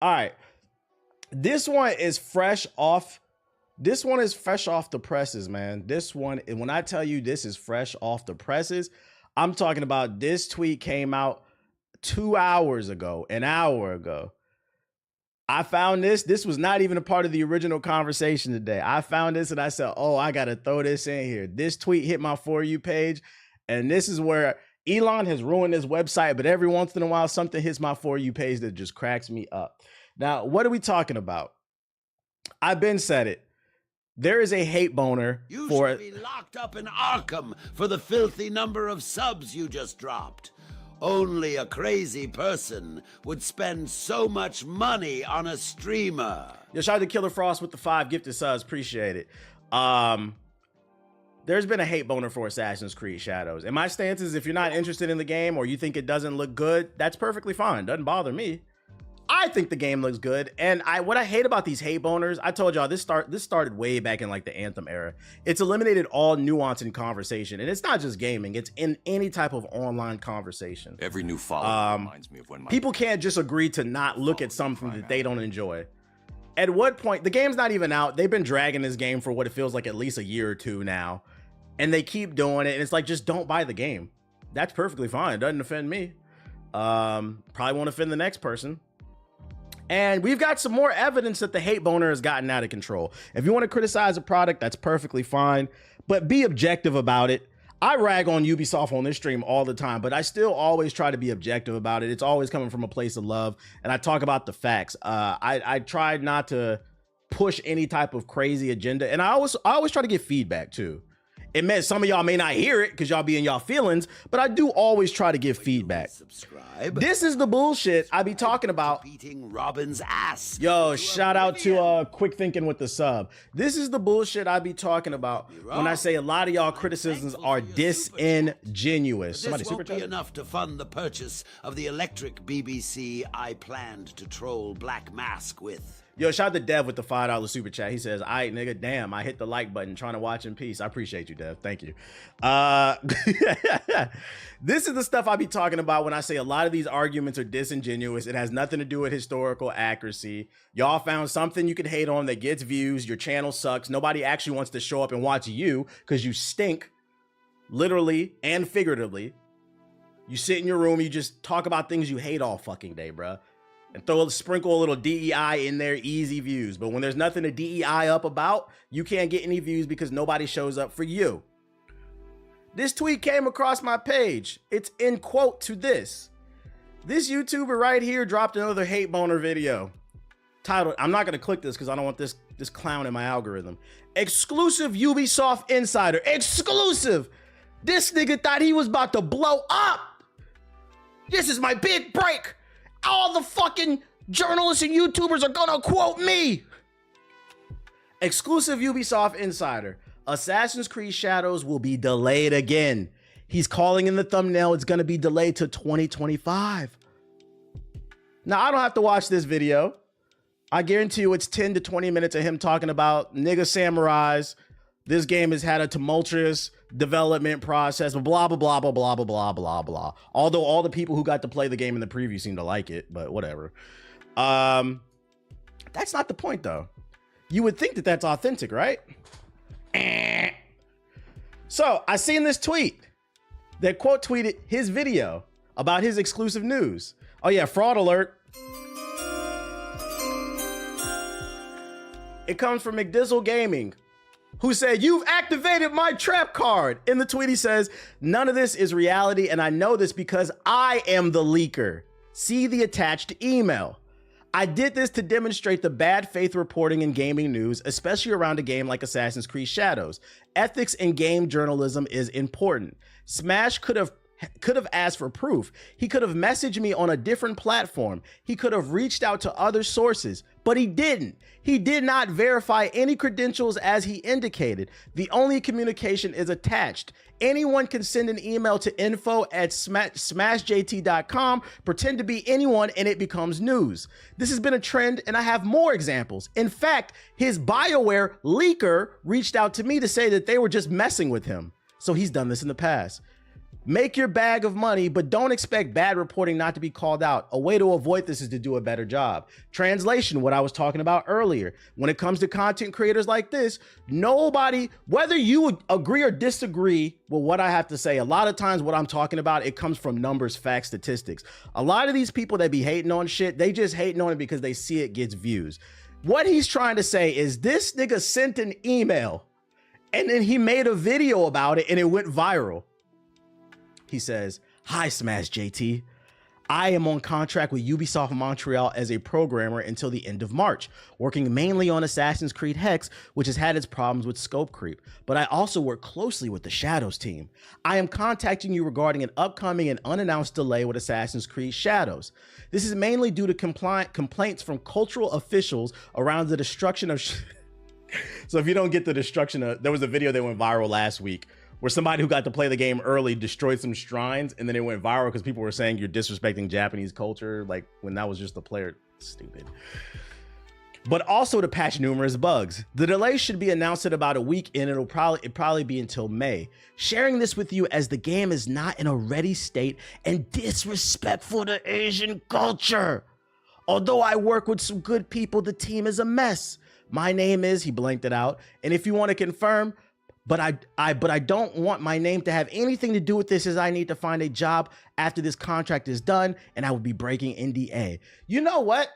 All right. This one is fresh off. This one is fresh off the presses, man. This one, when I tell you this is fresh off the presses, I'm talking about this tweet came out 2 hours ago, an hour ago. I found this. This was not even a part of the original conversation today. I found this and I said, oh, I got to throw this in here. This tweet hit my For You page. And this is where Elon has ruined his website, but every once in a while, something hits my For You page that just cracks me up. Now, what are we talking about? I've been said it. There is a hate boner You for should be locked up in Arkham for the filthy number of subs you just dropped. Only a crazy person would spend so much money on a streamer. Yo, shout out to Killer Frost with the 5 gifted subs. Appreciate it. There's been a hate boner for Assassin's Creed Shadows. And my stance is if you're not interested in the game or you think it doesn't look good, that's perfectly fine. Doesn't bother me. I think the game looks good. And what I hate about these hate boners, I told y'all this started way back in like the Anthem era. It's eliminated all nuance in conversation. And it's not just gaming, it's in any type of online conversation. Every new follower reminds me of when my people can't just agree to not look at something that they don't enjoy. At what point, the game's not even out. They've been dragging this game for what it feels like at least a year or two now. And they keep doing it. And it's like, just don't buy the game. That's perfectly fine. It doesn't offend me. Probably won't offend the next person. And we've got some more evidence that the hate boner has gotten out of control. If you want to criticize a product, that's perfectly fine, but be objective about it. I rag on Ubisoft on this stream all the time, but I still always try to be objective about it. It's always coming from a place of love, and I talk about the facts. I tried not to push any type of crazy agenda, and I always try to get feedback too. It meant some of y'all may not hear it because y'all be in y'all feelings, but I do always try to give feedback. Subscribe. This is the bullshit I be talking about. Beating Robin's ass. Yo, shout out to Quick Thinking with the sub. This is the bullshit I be talking about when I say a lot of y'all criticisms are disingenuous. This won't be enough to fund the purchase of the electric BBC I planned to troll Black Mask with. Yo, shout out to Dev with the $5 super chat. He says, all right, nigga, damn, I hit the like button trying to watch in peace. I appreciate you, Dev. Thank you. This is the stuff I be talking about when I say a lot of these arguments are disingenuous. It has nothing to do with historical accuracy. Y'all found something you could hate on that gets views. Your channel sucks. Nobody actually wants to show up and watch you because you stink, literally and figuratively. You sit in your room, you just talk about things you hate all fucking day, bruh. And sprinkle a little DEI in there, easy views. But when there's nothing to DEI up about, you can't get any views because nobody shows up for you. This tweet came across my page. It's in quote to this. This YouTuber right here dropped another hate boner video. Titled, I'm not gonna click this because I don't want this clown in my algorithm. Exclusive Ubisoft insider. Exclusive! This nigga thought he was about to blow up. This is my big break. All the fucking journalists and YouTubers are gonna quote me. Exclusive Ubisoft insider. Assassin's Creed Shadows will be delayed again. He's calling in the thumbnail it's gonna be delayed to 2025. Now, I don't have to watch this video. I guarantee you it's 10 to 20 minutes of him talking about nigga samurais. This game has had a tumultuous development process, blah, blah, blah, blah, blah, blah, blah, blah, blah. Although all the people who got to play the game in the preview seem to like it, but whatever. That's not the point, though. You would think that that's authentic, right? So I seen this tweet that quote tweeted his video about his exclusive news. Oh yeah, fraud alert. It comes from McDizzle Gaming, who said, you've activated my trap card. In the tweet, he says, none of this is reality, and I know this because I am the leaker. See the attached email. I did this to demonstrate the bad faith reporting in gaming news, especially around a game like Assassin's Creed Shadows. Ethics in game journalism is important. Smash could have asked for proof. He could have messaged me on a different platform. He could have reached out to other sources, but he didn't. He did not verify any credentials as he indicated. The only communication is attached. Anyone can send an email to info@smashjt.com, pretend to be anyone, and it becomes news. This has been a trend, and I have more examples. In fact, his BioWare leaker reached out to me to say that they were just messing with him. So he's done this in the past. Make your bag of money, but don't expect bad reporting not to be called out. A way to avoid this is to do a better job. Translation, what I was talking about earlier. When it comes to content creators like this, nobody, whether you would agree or disagree with what I have to say, a lot of times what I'm talking about, it comes from numbers, facts, statistics. A lot of these people that be hating on shit, they just hating on it because they see it gets views. What he's trying to say is this nigga sent an email and then he made a video about it and it went viral. He says, "Hi, Smash JT. I am on contract with Ubisoft Montreal as a programmer until the end of March, working mainly on Assassin's Creed Hex, which has had its problems with scope creep, but I also work closely with the Shadows team. I am contacting you regarding an upcoming and unannounced delay with Assassin's Creed Shadows. This is mainly due to complaints from cultural officials around the destruction of..." So if you don't get the destruction of... There was a video that went viral last week where somebody who got to play the game early destroyed some shrines, and then it went viral because people were saying you're disrespecting Japanese culture, like when that was just the player. Stupid. But also to patch numerous bugs. The delay should be announced in about a week, and it'll probably be until May. Sharing this with you as the game is not in a ready state and disrespectful to Asian culture. Although I work with some good people, the team is a mess. My name is, he blanked it out, and if you want to confirm, but I don't want my name to have anything to do with this, as I need to find a job after this contract is done, and I will be breaking NDA. You know what?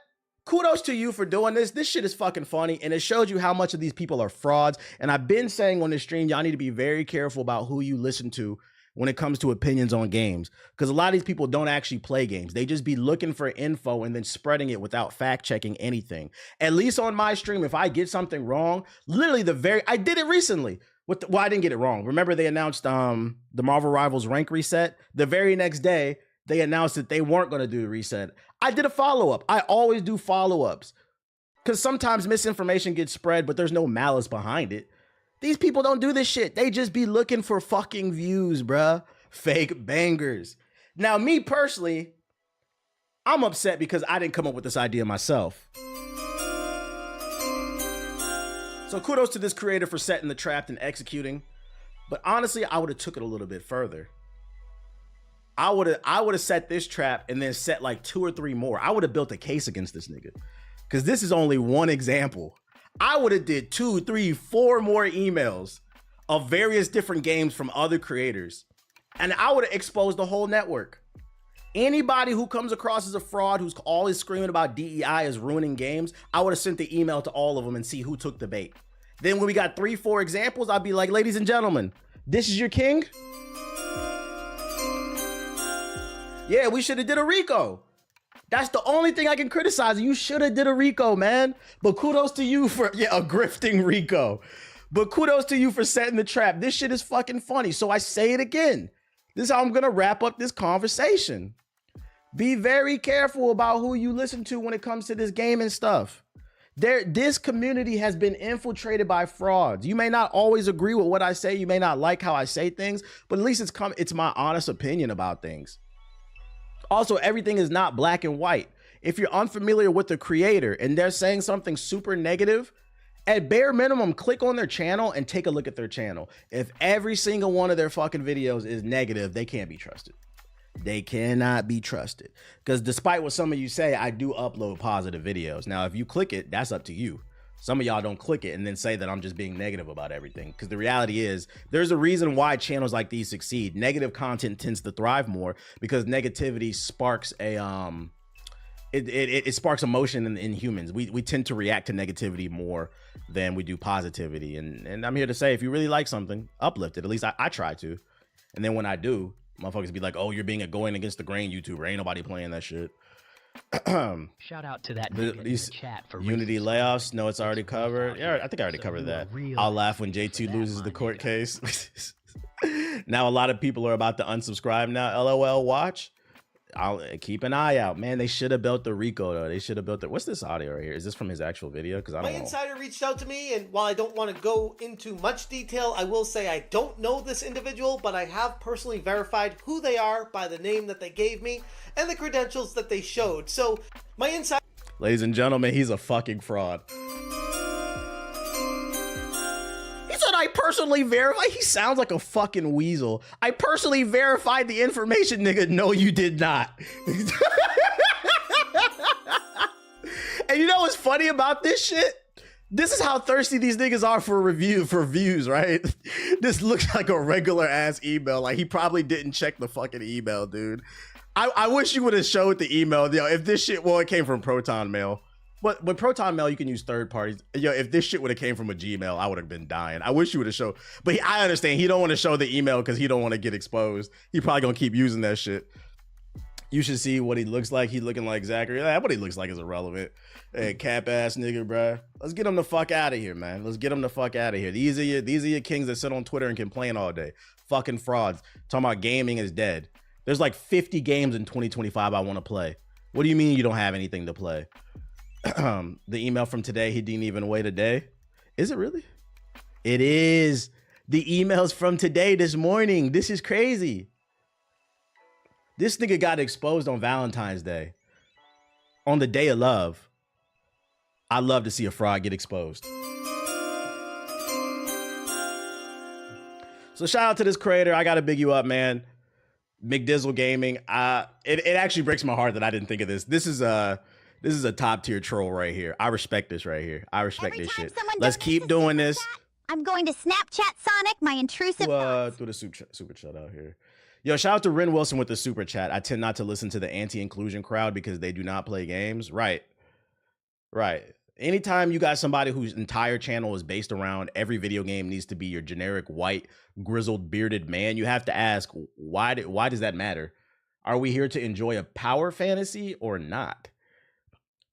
Kudos to you for doing this. This shit is fucking funny, and it shows you how much of these people are frauds. And I've been saying on this stream, y'all need to be very careful about who you listen to when it comes to opinions on games, because a lot of these people don't actually play games. They just be looking for info and then spreading it without fact checking anything. At least on my stream, if I get something wrong, literally I did it recently. Well, I didn't get it wrong. Remember they announced the Marvel Rivals rank reset? The very next day, they announced that they weren't going to do the reset. I did a follow-up. I always do follow-ups because sometimes misinformation gets spread, but there's no malice behind it. These people don't do this shit. They just be looking for fucking views, bruh. Fake bangers. Now, me personally, I'm upset because I didn't come up with this idea myself. So kudos to this creator for setting the trap and executing. But honestly, I would have took it a little bit further. I would have set this trap and then set like 2 or 3 more. I would have built a case against this nigga. Because this is only one example. I would have did 2, 3, 4 more emails of various different games from other creators. And I would have exposed the whole network. Anybody who comes across as a fraud, who's always screaming about DEI is ruining games, I would have sent the email to all of them and see who took the bait. Then when we got 3, 4 examples, I'd be like, ladies and gentlemen, this is your king? Yeah, we should have did a RICO. That's the only thing I can criticize. You should have did a RICO, man. But kudos to you for, a grifting RICO. But kudos to you for setting the trap. This shit is fucking funny. So I say it again. This is how I'm going to wrap up this conversation. Be very careful about who you listen to when it comes to this game and stuff. This community has been infiltrated by frauds. You may not always agree with what I say. You may not like how I say things, but at least it's my honest opinion about things. Also, everything is not black and white. If you're unfamiliar with the creator and they're saying something super negative, at bare minimum, click on their channel and take a look at their channel. If every single one of their fucking videos is negative, they can't be trusted. They cannot be trusted. Because despite what some of you say, I do upload positive videos. Now, if you click it, that's up to you. Some of y'all don't click it and then say that I'm just being negative about everything. Because the reality is, there's a reason why channels like these succeed. Negative content tends to thrive more because negativity sparks it sparks emotion in humans. We tend to react to negativity more than we do positivity. And I'm here to say, if you really like something, uplift it. At least I try to. And then when I do, motherfuckers be like, oh, you're being a going against the grain YouTuber. Ain't nobody playing that shit. Shout out to that nigga in the chat for Unity layoffs. No, it's already covered. Yeah, I think I already covered that. I'll laugh when J2 loses the court case. Now a lot of people are about to unsubscribe now. LOL watch. I'll keep an eye out, man. They should have built the RICO though. They should have built it. What's this audio right here? Is this from his actual video? Because I don't know. My insider reached out to me, and while I don't want to go into much detail, I will say I don't know this individual, but I have personally verified who they are by the name that they gave me and the credentials that they showed. So my insider, ladies and gentlemen, he's a fucking fraud. He said, I personally verified. He sounds like a fucking weasel. I personally verified the information, nigga. No, you did not. And you know what's funny about this shit? This is how thirsty these niggas are for views, right? This looks like a regular ass email. Like he probably didn't check the fucking email, dude. I wish you would have showed the email. Yo, if this shit, well, it came from Proton Mail. But with Proton Mail, you can use third parties. Yo, if this shit would have came from a Gmail, I would have been dying. I wish you would have showed. But I understand he don't want to show the email because he don't want to get exposed. He probably gonna keep using that shit. You should see what he looks like. He looking like Zachary. What he looks like is irrelevant. Hey, cap ass nigga, bruh. Let's get him the fuck out of here, man. Let's get him the fuck out of here. These are your kings that sit on Twitter and complain all day. Fucking frauds. Talking about gaming is dead. There's like 50 games in 2025 I want to play. What do you mean you don't have anything to play? The email from today, he didn't even wait a day. Is it really? It is. The emails from today, this morning. This is crazy. This nigga got exposed on Valentine's Day. On the day of love. I love to see a fraud get exposed. So shout out to this creator. I gotta big you up, man. McDizzle Gaming. It actually breaks my heart that I didn't think of this. This is a top tier troll right here. I respect this right here. I respect this shit. Let's keep doing this. I'm going to Snapchat Sonic, my intrusive thoughts. Through the super chat out here. Yo, shout out to Ren Wilson with the super chat. I tend not to listen to the anti-inclusion crowd because they do not play games. Right. Anytime you got somebody whose entire channel is based around every video game needs to be your generic white grizzled bearded man, you have to ask, why does that matter? Are we here to enjoy a power fantasy or not?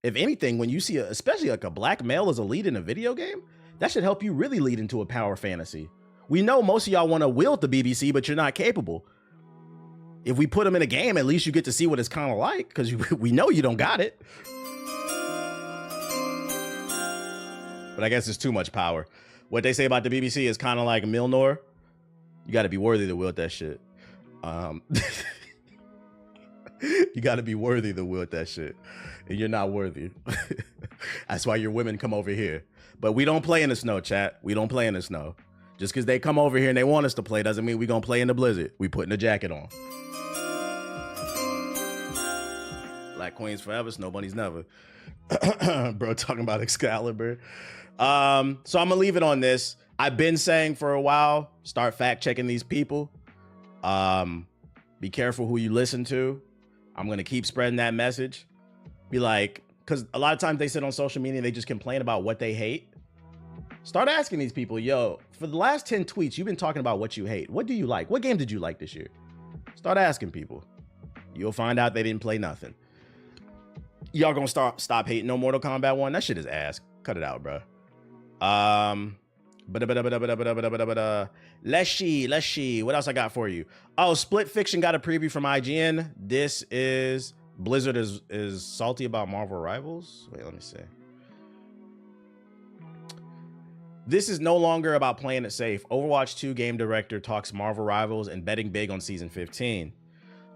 If anything, when you see especially like a black male as a lead in a video game, that should help you really lead into a power fantasy. We know most of y'all want to wield the BBC, but you're not capable. If we put them in a game, at least you get to see what it's kind of like, because we know you don't got it. But I guess it's too much power. What they say about the BBC is kind of like Milnor. You got to be worthy to wield that shit. You got to be worthy to wield that shit. And you're not worthy. That's why your women come over here. But we don't play in the snow, chat. We don't play in the snow. Just because they come over here and they want us to play doesn't mean we're going to play in the blizzard. We putting a jacket on. Black Queens forever, snow bunnies never. Bro, talking about Excalibur. So I'm going to leave it on this. I've been saying for a while, start fact checking these people. Be careful who you listen to. I'm going to keep spreading that message. Be like, because a lot of times they sit on social media and they just complain about what they hate. Start asking these people, yo, for the last 10 tweets, you've been talking about what you hate. What do you like? What game did you like this year? Start asking people. You'll find out they didn't play nothing. Y'all gonna stop hating no Mortal Kombat 1? That shit is ass. Cut it out, bro. Let's see. What else I got for you? Oh, Split Fiction got a preview from IGN. This is Blizzard is salty about Marvel Rivals. Wait, let me see. This is no longer about playing it safe. Overwatch 2 game director talks Marvel Rivals and betting big on season 15.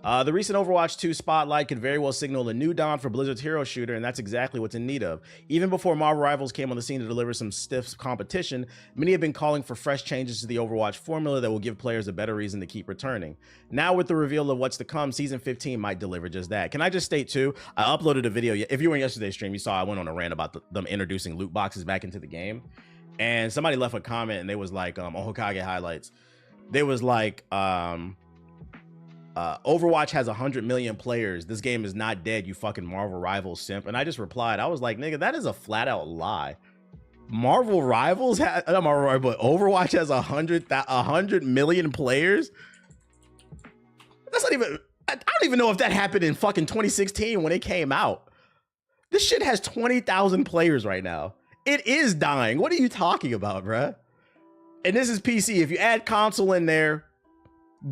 The recent Overwatch 2 spotlight could very well signal a new dawn for Blizzard's hero shooter, and that's exactly what's in need of. Even before Marvel Rivals came on the scene to deliver some stiff competition, many have been calling for fresh changes to the Overwatch formula that will give players a better reason to keep returning. Now, with the reveal of what's to come, season 15 might deliver just that. Can I just state too, I uploaded a video. If you were in yesterday's stream, you saw I went on a rant about them introducing loot boxes back into the game. And somebody left a comment and they was like, on Hokage highlights, they was like, Overwatch has 100 million players. This game is not dead, you fucking Marvel Rivals simp. And I just replied, I was like, nigga, that is a flat out lie. Marvel Rivals has, not Marvel Rivals, but Overwatch has 100 million players. That's not even, I don't even know if that happened in fucking 2016 when it came out. This shit has 20,000 players right now. It is dying. What are you talking about, bruh? And this is PC. If you add console in there,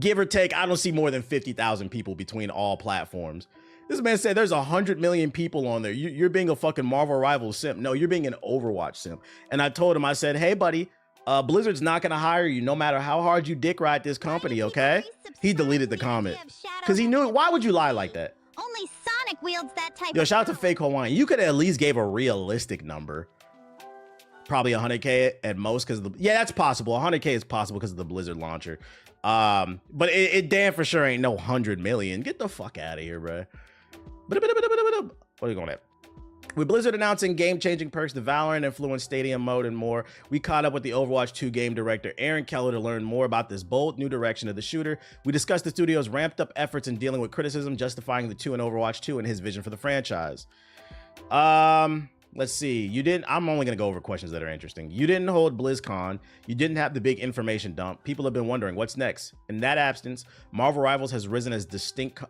give or take, I don't see more than 50,000 people between all platforms. This man said there's 100 million people on there. You're being a fucking Marvel Rivals simp. No, you're being an Overwatch simp. And I told him, I said, hey, buddy, Blizzard's not going to hire you no matter how hard you dick ride this company, okay? He deleted the comment because he knew it. Why would you lie like that? Only Sonic wields that type Yo, of shout out to power. Fake Hawaiian. You could at least gave a realistic number. probably 100K at most because yeah, that's possible. 100K is possible because of the Blizzard launcher. But it damn for sure ain't no 100 million. Get the fuck out of here, bro. What are you going at? With Blizzard announcing game-changing perks, the Valorant Influence Stadium mode, and more, we caught up with the Overwatch 2 game director Aaron Keller to learn more about this bold new direction of the shooter. We discussed the studio's ramped-up efforts in dealing with criticism, justifying the 2 in Overwatch 2 and his vision for the franchise. Let's see. I'm only going to go over questions that are interesting. You didn't hold BlizzCon. You didn't have the big information dump. People have been wondering what's next. In that absence, Marvel Rivals has risen as distinct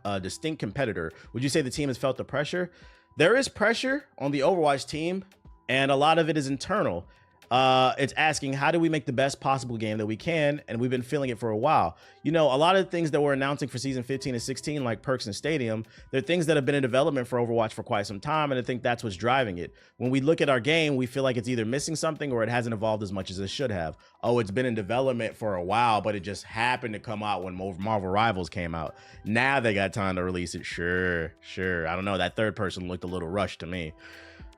competitor. Would you say the team has felt the pressure? There is pressure on the Overwatch team, and a lot of it is internal. It's asking, how do we make the best possible game that we can? And we've been feeling it for a while. You know, a lot of the things that we're announcing for season 15 and 16, like perks and stadium, they're things that have been in development for Overwatch for quite some time, and I think that's what's driving it. When we look at our game, we feel like it's either missing something or it hasn't evolved as much as it should have. Oh, it's been in development for a while, but it just happened to come out when Marvel Rivals came out. Now they got time to release it. Sure. I don't know. That third person looked a little rushed to me.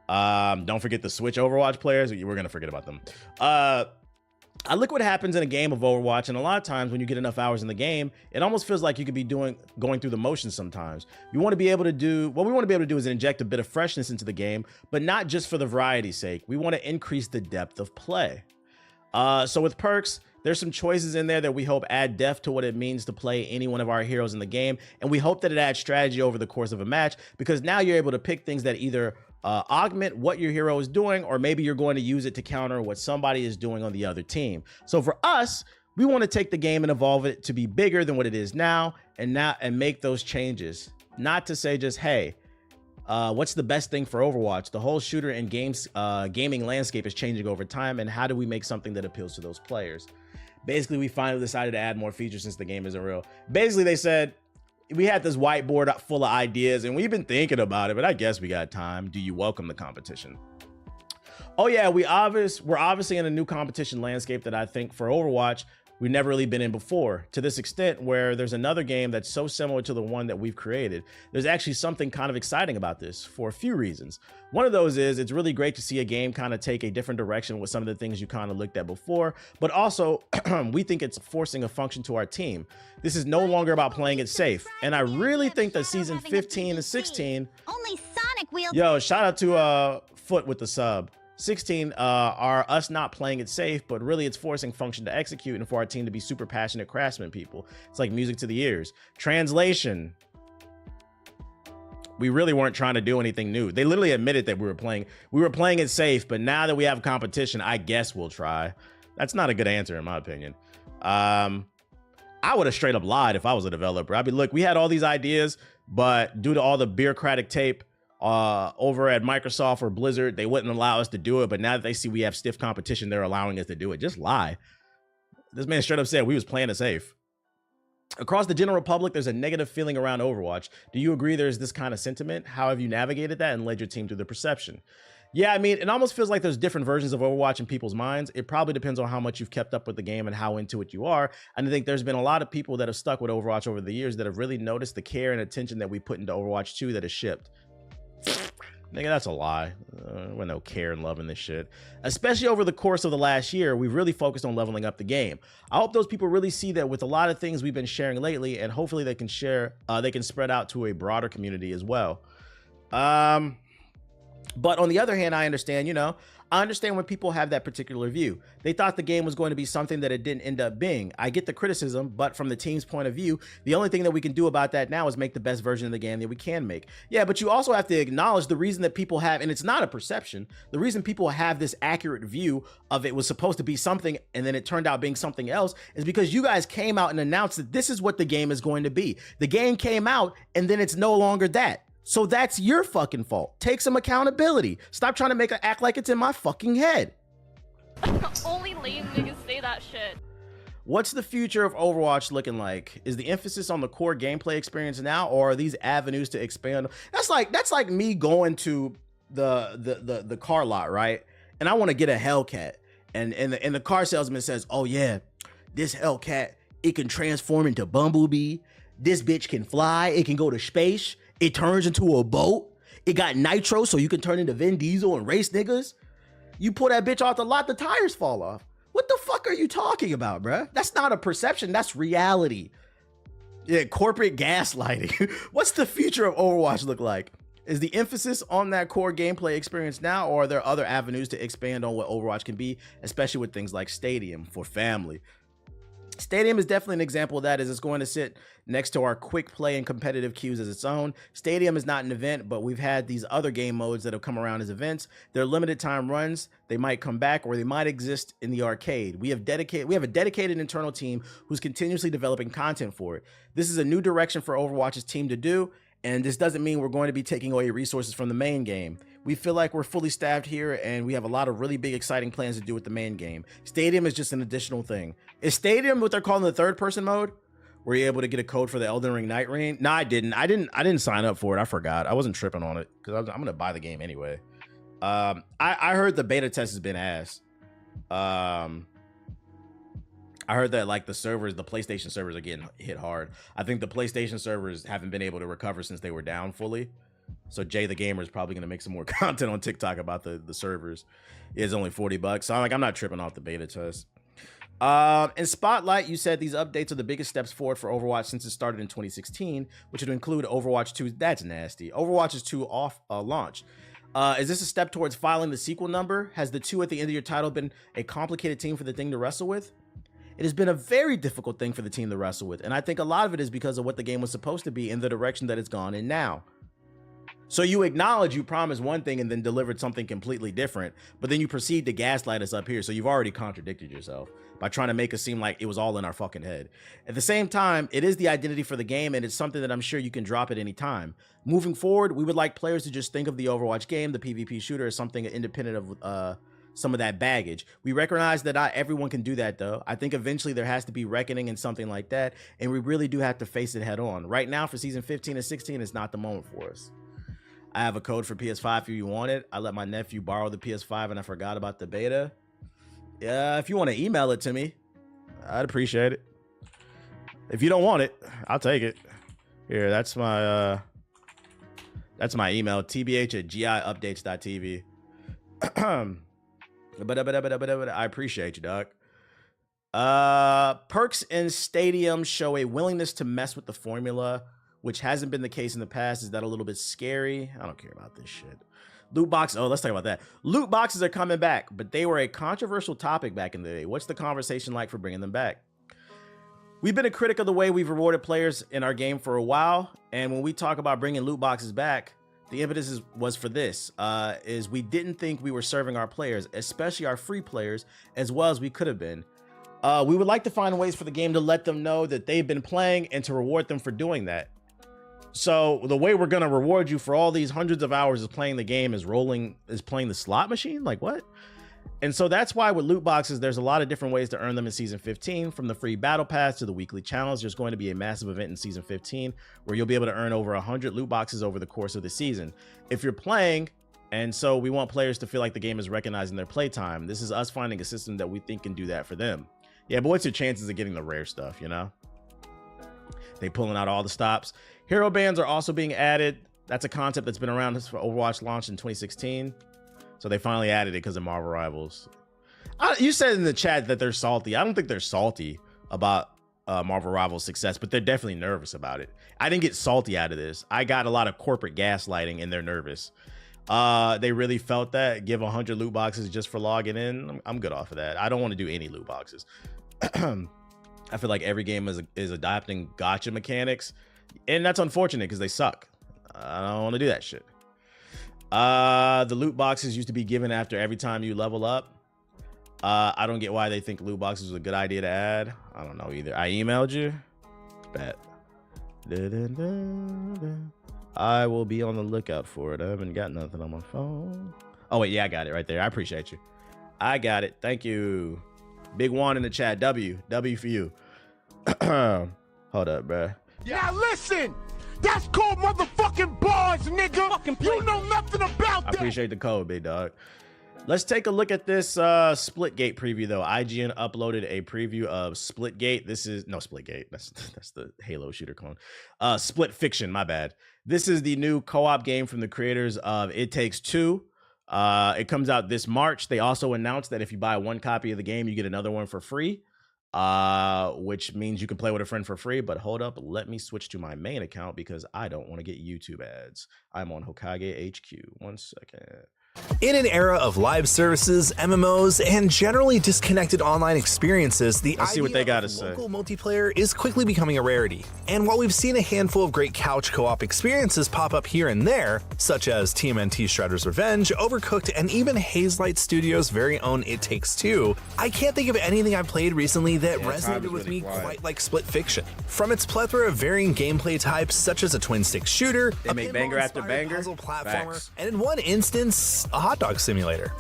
Don't forget the Switch Overwatch players. We're going to forget about them. I look what happens in a game of Overwatch, and a lot of times when you get enough hours in the game, it almost feels like you could be going through the motions sometimes. You want to be able to do, what we want to be able to do is inject a bit of freshness into the game, but not just for the variety's sake. We want to increase the depth of play. So with perks, there's some choices in there that we hope add depth to what it means to play any one of our heroes in the game, and we hope that it adds strategy over the course of a match, because now you're able to pick things that either augment what your hero is doing, or maybe you're going to use it to counter what somebody is doing on the other team. So for us, we want to take the game and evolve it to be bigger than what it is now and make those changes. Not to say just, hey, what's the best thing for Overwatch? The whole shooter and gaming landscape is changing over time, and how do we make something that appeals to those players? Basically, we finally decided to add more features since the game isn't real. Basically, they said, we had this whiteboard full of ideas and we've been thinking about it, but I guess we got time. Do you welcome the competition? Oh yeah, we're obviously in a new competition landscape that I think for Overwatch, we've never really been in before, to this extent where there's another game that's so similar to the one that we've created. There's actually something kind of exciting about this for a few reasons. One of those is it's really great to see a game kind of take a different direction with some of the things you kind of looked at before, but also we think it's forcing a function to our team. This is no longer about playing it safe. And I really think that season 15 and 16, Only Sonic wheels. yo, shout out to Foot with the sub. 16 are us not playing it safe, but really it's forcing function to execute and for our team to be super passionate craftsmen people. It's like music to the ears. Translation. We really weren't trying to do anything new. They literally admitted that we were playing it safe, but now that we have competition, I guess we'll try. That's not a good answer in my opinion. I would have straight up lied if I was a developer. I'd be, look, we had all these ideas, but due to all the bureaucratic tape over at Microsoft or Blizzard, they wouldn't allow us to do it. But now that they see we have stiff competition, they're allowing us to do it. Just lie. This man straight up said we was playing it safe. Across the general public, there's a negative feeling around Overwatch. Do you agree there's this kind of sentiment? How have you navigated that and led your team through the perception? Yeah, I mean, it almost feels like there's different versions of Overwatch in people's minds. It probably depends on how much you've kept up with the game and how into it you are. And I think there's been a lot of people that have stuck with Overwatch over the years that have really noticed the care and attention that we put into Overwatch 2 that is shipped. Nigga, that's a lie. We're no care and love in this shit. Especially over the course of the last year, we've really focused on leveling up the game. I hope those people really see that with a lot of things we've been sharing lately, and hopefully they can spread out to a broader community as well. But on the other hand, I understand, I understand when people have that particular view. They thought the game was going to be something that it didn't end up being. I get the criticism, but from the team's point of view, the only thing that we can do about that now is make the best version of the game that we can make. Yeah, but you also have to acknowledge the reason that people have, and it's not a perception, the reason people have this accurate view of it was supposed to be something and then it turned out being something else is because you guys came out and announced that this is what the game is going to be. The game came out and then it's no longer that. So that's your fucking fault. Take some accountability. Stop trying to make it act like it's in my fucking head. Only lame niggas say that shit. What's the future of Overwatch looking like? Is the emphasis on the core gameplay experience now, or are these avenues to expand? That's like me going to the car lot, right? And I want to get a Hellcat, and the car salesman says, "Oh yeah, this Hellcat, it can transform into Bumblebee. This bitch can fly. It can go to space. It turns into a boat. It got nitro, so you can turn into Vin Diesel and race niggas." You pull that bitch off the lot, the tires fall off. What the fuck are you talking about, bruh? That's not a perception, that's reality. Yeah, corporate gaslighting. What's the future of Overwatch look like? Is the emphasis on that core gameplay experience now, or are there other avenues to expand on what Overwatch can be, especially with things like Stadium for family? Stadium is definitely an example of that, as it's going to sit next to our quick play and competitive queues as its own. Stadium is not an event, but we've had these other game modes that have come around as events. They're limited time runs. They might come back, or they might exist in the arcade. We have a dedicated internal team who's continuously developing content for it. This is a new direction for Overwatch's team to do, and this doesn't mean we're going to be taking away resources from the main game. We feel like we're fully staffed here, and we have a lot of really big, exciting plans to do with the main game. Stadium is just an additional thing. Is Stadium what they're calling the third-person mode? Were you able to get a code for the Elden Ring Night Rain? No, I didn't. I didn't sign up for it. I forgot. I wasn't tripping on it because I'm gonna buy the game anyway. I heard the beta test has been ass. I heard that like the PlayStation servers are getting hit hard. I think the PlayStation servers haven't been able to recover since they were down fully. So Jay the Gamer is probably going to make some more content on TikTok about the servers. It's only $40. So I'm not tripping off the beta test. In Spotlight, you said these updates are the biggest steps forward for Overwatch since it started in 2016, which would include Overwatch 2. That's nasty. Overwatch's 2 off launch. Is this a step towards filing the sequel number? Has the 2 at the end of your title been a complicated team for the thing to wrestle with? It has been a very difficult thing for the team to wrestle with, and I think a lot of it is because of what the game was supposed to be and the direction that it's gone in now. So you acknowledge you promised one thing and then delivered something completely different, but then you proceed to gaslight us up here, so you've already contradicted yourself by trying to make us seem like it was all in our fucking head. At the same time, it is the identity for the game, and it's something that I'm sure you can drop at any time. Moving forward, we would like players to just think of the Overwatch game, the PvP shooter, as something independent of some of that baggage. We recognize that not everyone can do that, though. I think eventually there has to be reckoning in something like that, and we really do have to face it head on. Right now, for season 15 and 16, it's not the moment for us. I have a code for PS5 if you want it. I let my nephew borrow the PS5 and I forgot about the beta. Yeah, if you want to email it to me, I'd appreciate it. If you don't want it, I'll take it. Here, that's my email, tbh@giupdates.tv. I appreciate you, dog. Perks in Stadium show a willingness to mess with the formula, which hasn't been the case in the past. Is that a little bit scary? I don't care about this shit. Loot box. Oh, let's talk about that. Loot boxes are coming back, but they were a controversial topic back in the day. What's the conversation like for bringing them back? We've been a critic of the way we've rewarded players in our game for a while, and when we talk about bringing loot boxes back, the impetus was for this, is we didn't think we were serving our players, especially our free players, as well as we could have been. We would like to find ways for the game to let them know that they've been playing and to reward them for doing that. So the way we're going to reward you for all these hundreds of hours of playing the game is playing the slot machine? Like what? And so that's why with loot boxes, there's a lot of different ways to earn them in season 15, from the free battle pass to the weekly challenge. There's going to be a massive event in season 15 where you'll be able to earn over 100 loot boxes over the course of the season. If you're playing, and so we want players to feel like the game is recognizing their playtime, this is us finding a system that we think can do that for them. Yeah, but what's your chances of getting the rare stuff, you know? They pulling out all the stops. Hero bands are also being added. That's a concept that's been around for Overwatch launched in 2016. So they finally added it because of Marvel Rivals. You said in the chat that they're salty. I don't think they're salty about Marvel Rivals' success, but they're definitely nervous about it. I didn't get salty out of this. I got a lot of corporate gaslighting and they're nervous. They really felt that. Give 100 loot boxes just for logging in. I'm good off of that. I don't want to do any loot boxes. I feel like every game is adopting gacha mechanics, and that's unfortunate because they suck. I don't want to do that shit. The loot boxes used to be given after every time you level up. I don't get why they think loot boxes was a good idea to add. I don't know either. I emailed you. Bet. I will be on the lookout for it. I haven't got nothing on my phone. Oh wait, yeah, I got it right there. I appreciate you. I got it. Thank you. Big Juan in the chat. W for you. Hold up, bruh. Now listen, that's called motherfucking bars, nigga. You know nothing about that. I appreciate the code, big dog. Let's take a look at this Splitgate preview, though. IGN uploaded a preview of Splitgate. This is no Splitgate. That's the Halo shooter clone. Split Fiction. My bad. This is the new co-op game from the creators of It Takes Two. It comes out this March. They also announced that if you buy one copy of the game, you get another one for free, which means you can play with a friend for free. But hold up, let me switch to my main account because I don't want to get YouTube ads. I'm on Hokage HQ. 1 second. In an era of live services, MMOs, and generally disconnected online experiences, the Let's see what they gotta local multiplayer is quickly becoming a rarity. And while we've seen a handful of great couch co-op experiences pop up here and there, such as TMNT Shredder's Revenge, Overcooked, and even Hazelight Studios' very own It Takes Two, I can't think of anything I've played recently that resonated with me quite like Split Fiction. From its plethora of varying gameplay types, such as a twin-stick shooter, they make banger after banger, puzzle platformer, and in one instance, a hot dog simulator.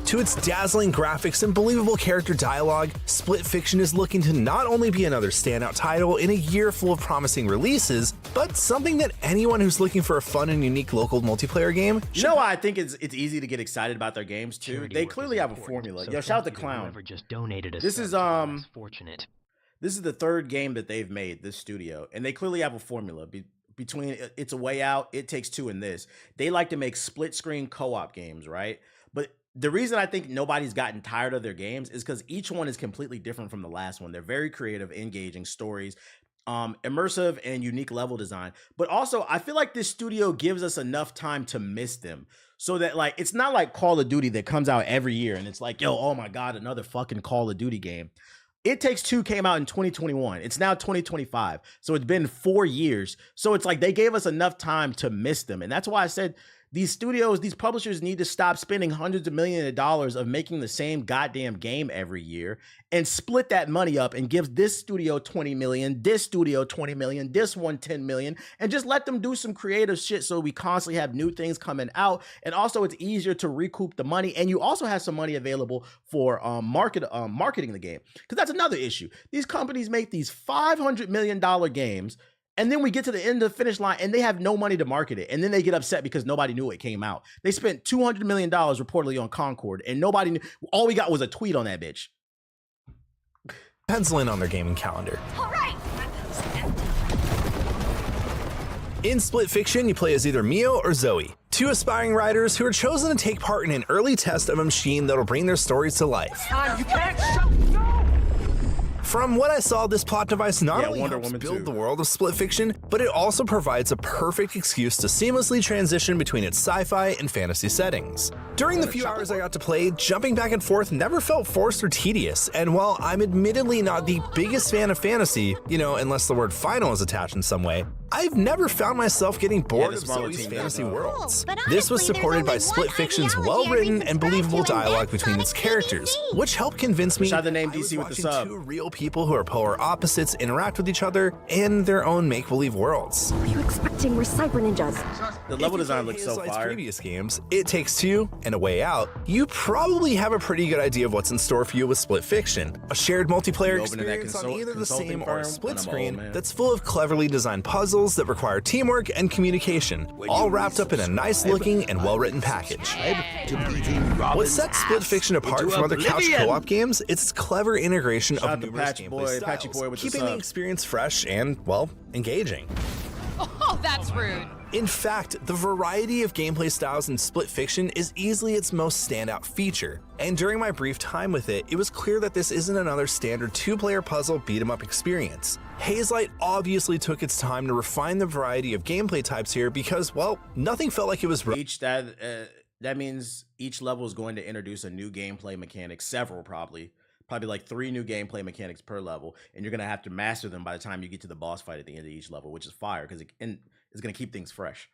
To its dazzling graphics and believable character dialogue, Split Fiction is looking to not only be another standout title in a year full of promising releases, but something that anyone who's looking for a fun and unique local multiplayer game. You know why I think it's easy to get excited about their games too? They clearly have a formula. Yo, shout out to Clown. This is fortunate. This is the third game that they've made, this studio, and they clearly have a formula. Between It's a Way Out, It Takes Two, and this, they like to make split screen co-op games, right? But the reason I think nobody's gotten tired of their games is because each one is completely different from the last one. They're very creative, engaging stories, immersive and unique level design. But also, I feel like this studio gives us enough time to miss them. So that, like, it's not like Call of Duty that comes out every year and it's like, yo, oh my God, another fucking Call of Duty game. It Takes Two came out in 2021. It's now 2025. So it's been 4 years. So it's like they gave us enough time to miss them. And that's why I said these studios, these publishers need to stop spending hundreds of millions of dollars of making the same goddamn game every year and split that money up and give this studio 20 million, this studio 20 million, this one 10 million, and just let them do some creative shit so we constantly have new things coming out. And also it's easier to recoup the money. And you also have some money available for marketing the game. Because that's another issue. These companies make these $500 million games, and then we get to the end of the finish line and they have no money to market it. And then they get upset because nobody knew it came out. They spent $200 million reportedly on Concord and nobody knew. All we got was a tweet on that bitch. Pencil in on their gaming calendar. All right. In Split Fiction, you play as either Mio or Zoe, two aspiring writers who are chosen to take part in an early test of a machine that'll bring their stories to life. You can't shut. From what I saw, this plot device not only Wonder helps Woman build 2. the world of Split Fiction, but it also provides a perfect excuse to seamlessly transition between its sci-fi and fantasy settings. During the few hours I got to play, jumping back and forth never felt forced or tedious, and while I'm admittedly not the biggest fan of fantasy, you know, unless the word final is attached in some way, I've never found myself getting bored of Zoe's fantasy worlds. This was supported by Split Fiction's well-written and believable dialogue between its characters, which helped convince me Shout out the name I was DC with the watching sub. two real people who are polar opposites interact with each other in their own make-believe worlds. What are you expecting? We're cyber ninjas. The level If you design play looks so Hazelight's fire. previous games, It Takes Two and A Way Out, you probably have a pretty good idea of what's in store for you with Split Fiction. A shared multiplayer You open to that experience on either the consulting same or firm, a split and I'm screen old, man. that's full of cleverly designed puzzles that require teamwork and communication, all wrapped up in a nice-looking and well-written package. What sets Split Fiction apart from other couch co-op games is its clever integration Shout out of to numerous Patchy gameplay Patchy styles, Boy with the keeping the sub. experience fresh and, well, engaging. Oh, that's rude. In fact, the variety of gameplay styles in Split Fiction is easily its most standout feature, and during my brief time with it, it was clear that this isn't another standard two-player puzzle beat-em-up experience. Hazelight obviously took its time to refine the variety of gameplay types here because, well, nothing felt like it was That means each level is going to introduce a new gameplay mechanic, several probably like 3 new gameplay mechanics per level, and you're gonna have to master them by the time you get to the boss fight at the end of each level, which is fire because it's gonna keep things fresh.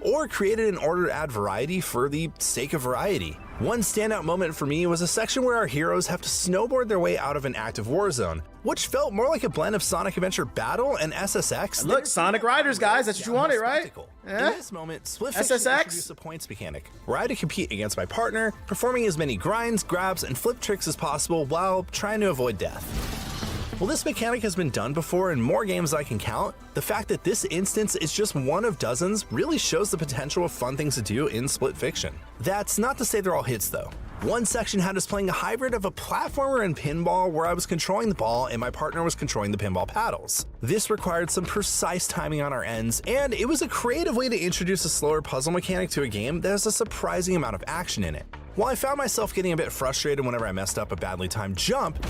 Or created in order to add variety for the sake of variety. One standout moment for me was a section where our heroes have to snowboard their way out of an active war zone, which felt more like a blend of Sonic Adventure Battle and SSX. Look, Sonic Riders, guys, that's what you wanted, right? In this moment, Split Fiction introduced a points mechanic, where I had to compete against my partner, performing as many grinds, grabs, and flip tricks as possible while trying to avoid death. While this mechanic has been done before in more games I can count, the fact that this instance is just one of dozens really shows the potential of fun things to do in Split Fiction. That's not to say they're all hits though. One section had us playing a hybrid of a platformer and pinball where I was controlling the ball and my partner was controlling the pinball paddles. This required some precise timing on our ends, and it was a creative way to introduce a slower puzzle mechanic to a game that has a surprising amount of action in it. While I found myself getting a bit frustrated whenever I messed up a badly timed jump,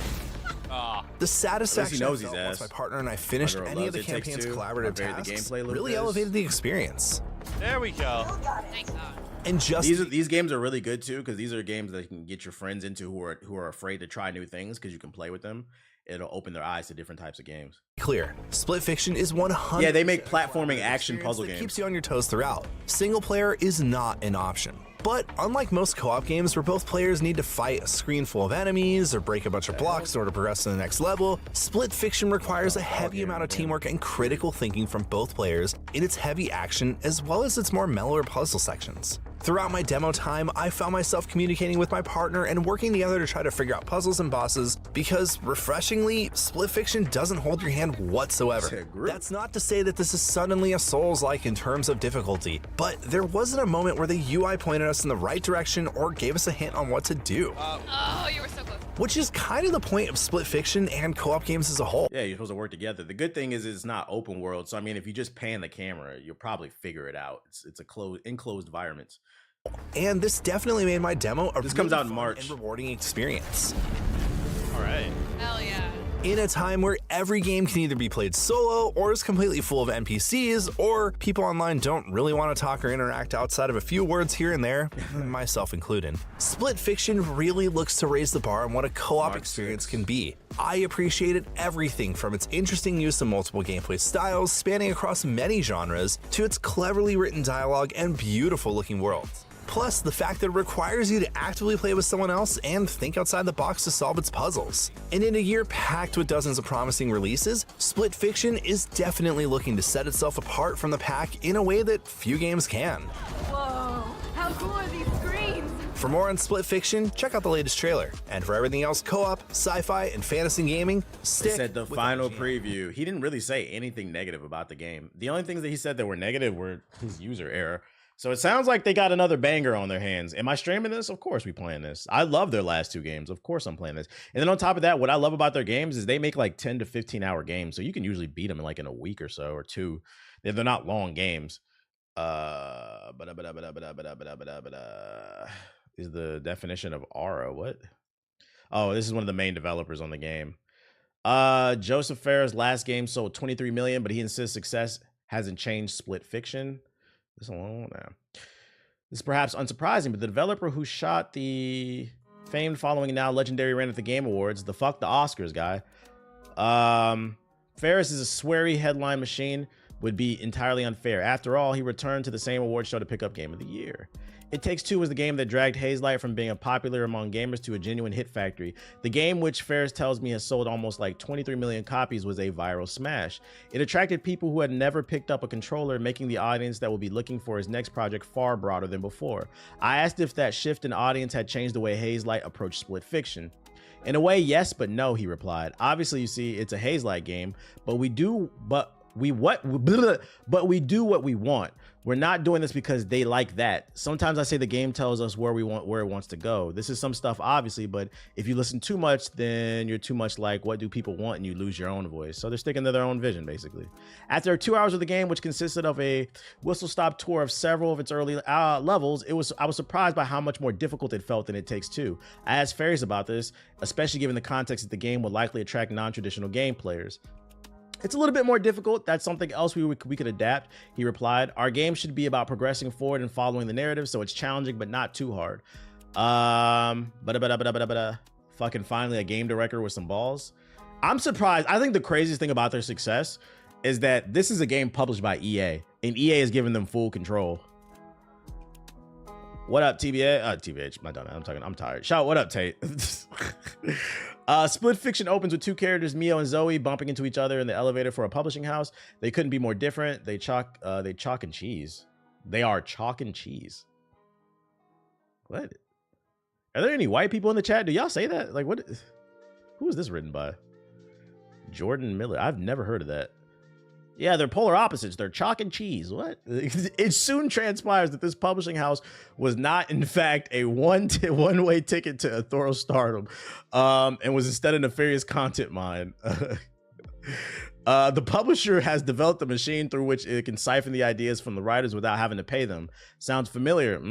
the satisfaction I felt once my partner and I finished any of the campaign's collaborative tasks really elevated the experience. There we go. Thanks, God. And just these games are really good too, because these are games that you can get your friends into who are afraid to try new things, because you can play with them. It'll open their eyes to different types of games. Clear. Split Fiction is 100%. Yeah, they make platforming action puzzle games. Keeps you on your toes throughout. Single player is not an option. But unlike most co-op games where both players need to fight a screen full of enemies or break a bunch of blocks in order to progress to the next level, Split Fiction requires a heavy amount of teamwork and critical thinking from both players in its heavy action as well as its more mellower puzzle sections. Throughout my demo time, I found myself communicating with my partner and working together to try to figure out puzzles and bosses because, refreshingly, Split Fiction doesn't hold your hand whatsoever. That's not to say that this is suddenly a Souls-like in terms of difficulty, but there wasn't a moment where the UI pointed us in the right direction or gave us a hint on what to do. Oh, you were so close. Which is kind of the point of Split Fiction and co-op games as a whole. Yeah, you're supposed to work together. The good thing is it's not open world, so I mean, if you just pan the camera, you'll probably figure it out. It's a enclosed environment. And this definitely made my demo a this comes out in March and rewarding experience. All right. Hell yeah. In a time where every game can either be played solo or is completely full of NPCs, or people online don't really want to talk or interact outside of a few words here and there, myself included, Split Fiction really looks to raise the bar on what a co-op experience can be. I appreciated everything from its interesting use of multiple gameplay styles spanning across many genres to its cleverly written dialogue and beautiful looking worlds. Plus, the fact that it requires you to actively play with someone else and think outside the box to solve its puzzles. And in a year packed with dozens of promising releases, Split Fiction is definitely looking to set itself apart from the pack in a way that few games can. Whoa, how cool are these screens? For more on Split Fiction, check out the latest trailer. And for everything else co-op, sci-fi, and fantasy gaming, stick He said the with final IGN. preview. He didn't really say anything negative about the game. The only things that he said that were negative were his user error. So it sounds like they got another banger on their hands. Am I streaming this? Of course we playing this. I love their last two games. Of course I'm playing this. And then on top of that, what I love about their games is they make like 10 to 15 hour games. So you can usually beat them in like in a week or so or two. They're not long games. Is the definition of aura. What? Oh, this is one of the main developers on the game. Joseph Fares' last game sold 23 million, but he insists success hasn't changed Split Fiction. This alone now. This is perhaps unsurprising, but the developer who shot the famed following now legendary run at the Game Awards, the fuck the Oscars guy. Fares is a sweary headline machine, would be entirely unfair. After all, he returned to the same award show to pick up Game of the Year. It Takes Two was the game that dragged Hazelight from being a popular among gamers to a genuine hit factory. The game, which Fares tells me has sold almost like 23 million copies, was a viral smash. It attracted people who had never picked up a controller, making the audience that will be looking for his next project far broader than before. I asked if that shift in audience had changed the way Hazelight approached Split Fiction. In a way, yes, but no, he replied. Obviously, you see, it's a Hazelight game, but we do what we want. We're not doing this because they like that. Sometimes I say the game tells us where it wants to go. This is some stuff, obviously, but if you listen too much, then you're too much like, what do people want? And you lose your own voice. So they're sticking to their own vision, basically. After 2 hours of the game, which consisted of a whistle-stop tour of several of its early levels, I was surprised by how much more difficult it felt than It Takes Two. I asked Fares about this, especially given the context that the game would likely attract non-traditional game players. It's a little bit more difficult. That's something else we could adapt, he replied. Our game should be about progressing forward and following the narrative, so it's challenging but not too hard. Fucking finally a game director with some balls. I'm surprised. I think the craziest thing about their success is that this is a game published by EA, and EA has given them full control. What up, TBA? TBH, my dumb. I'm tired. Shout, what up, Tate? Split Fiction opens with two characters, Mio and Zoe, bumping into each other in the elevator for a publishing house. They couldn't be more different. They chalk and cheese. They are chalk and cheese. What? Are there any white people in the chat? Do y'all say that? Like, what? Who is this written by? Jordan Miller. I've never heard of that. Yeah, they're polar opposites. They're chalk and cheese. What? It soon transpires that this publishing house was not, in fact, a one-way ticket to authorial stardom, and was instead a nefarious content mine. The publisher has developed a machine through which it can siphon the ideas from the writers without having to pay them. Sounds familiar.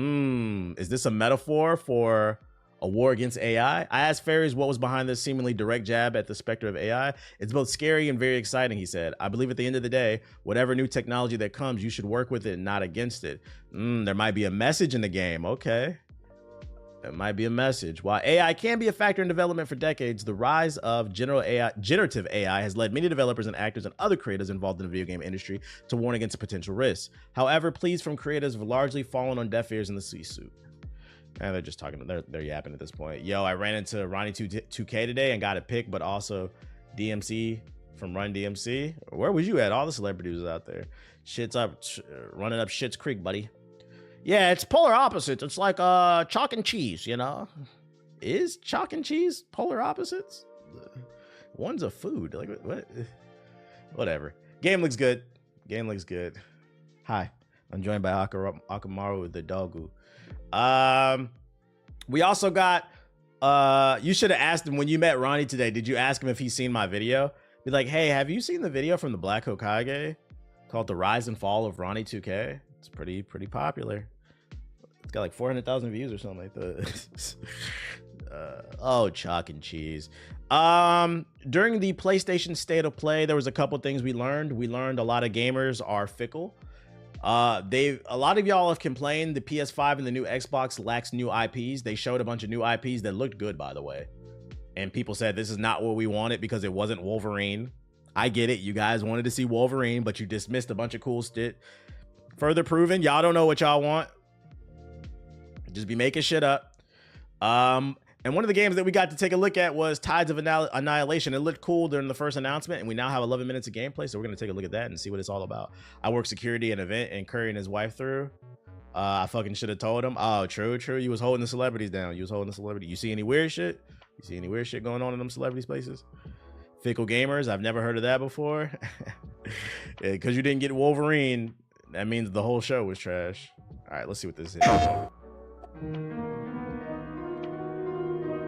Is this a metaphor for a war against AI? I asked Fairies what was behind this seemingly direct jab at the specter of AI. It's both scary and very exciting, he said. I believe at the end of the day, whatever new technology that comes, you should work with it and not against it. There might be a message in the game. Okay. There might be a message. While AI can be a factor in development for decades, the rise of generative AI has led many developers and actors and other creators involved in the video game industry to warn against potential risks. However, pleas from creators have largely fallen on deaf ears in the C-suite. And they're just talking, they're yapping at this point. Yo, I ran into Ronnie 2K today and got a pick, but also DMC from Run DMC. Where was you at? All the celebrities out there. Shit's up, running up Shit's Creek, buddy. Yeah, it's polar opposites. It's like chalk and cheese, you know? Is chalk and cheese polar opposites? One's a food. Like, what? Whatever. Game looks good. Game looks good. Hi, I'm joined by Akamaru with the Dogu. We also got, you should have asked him when you met Ronnie today, did you ask him if he's seen my video? Be like, hey, have you seen the video from the Black Hokage called The Rise and Fall of Ronnie 2K? It's pretty popular. It's got like 400,000 views or something like that. Oh, chalk and cheese. During the PlayStation State of Play, there was a couple things we learned. We learned a lot of gamers are fickle. A lot of y'all have complained the PS5 and the new Xbox lacks new IPs. They showed a bunch of new IPs that looked good, by the way. And people said this is not what we wanted because it wasn't Wolverine. I get it. You guys wanted to see Wolverine, but you dismissed a bunch of cool shit. Further proven, y'all don't know what y'all want. Just be making shit up. And one of the games that we got to take a look at was Tides of Annihilation. It looked cool during the first announcement, and we now have 11 minutes of gameplay, so we're going to take a look at that and see what it's all about. I work security at an event, and Curry and his wife threw. I fucking should have told him. Oh, true. You was holding the celebrities down. You was holding the celebrity. You see any weird shit? You see any weird shit going on in them celebrity spaces? Fickle gamers. I've never heard of that before. Yeah, because you didn't get Wolverine, that means the whole show was trash. All right, let's see what this is.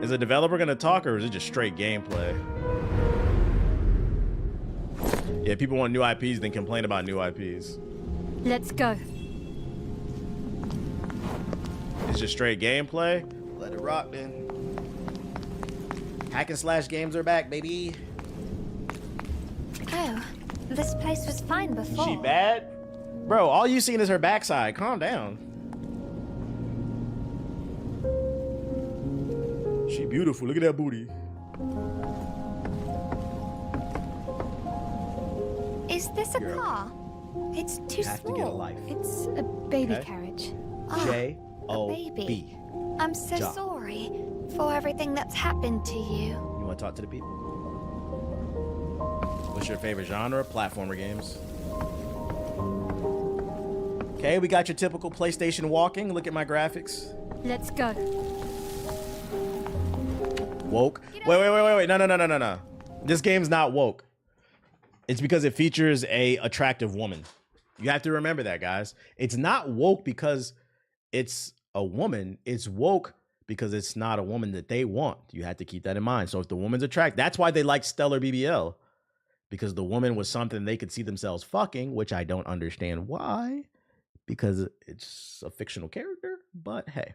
Is a developer gonna talk, or is it just straight gameplay? Yeah, people want new IPs, then complain about new IPs. Let's go. It's just straight gameplay. Let it rock then. Hack and slash games are back, baby. Oh, this place was fine before. She bad? Bro, all you seen is her backside. Calm down. She beautiful. Look at that booty. Is this a car? It's too have small. To get a life. It's a baby Okay. carriage. J-O-B. I'm so Ja. sorry for everything that's happened to you. You want to talk to the people? What's your favorite genre? Platformer games. Okay, we got your typical PlayStation walking. Look at my graphics. Let's go. Woke. Wait. No. This game's not woke. It's because it features a attractive woman. You have to remember that, guys. It's not woke because it's a woman. It's woke because it's not a woman that they want. You have to keep that in mind. So if the woman's attractive, that's why they like Stellar BBL. Because the woman was something they could see themselves fucking, which I don't understand why. Because it's a fictional character. But hey.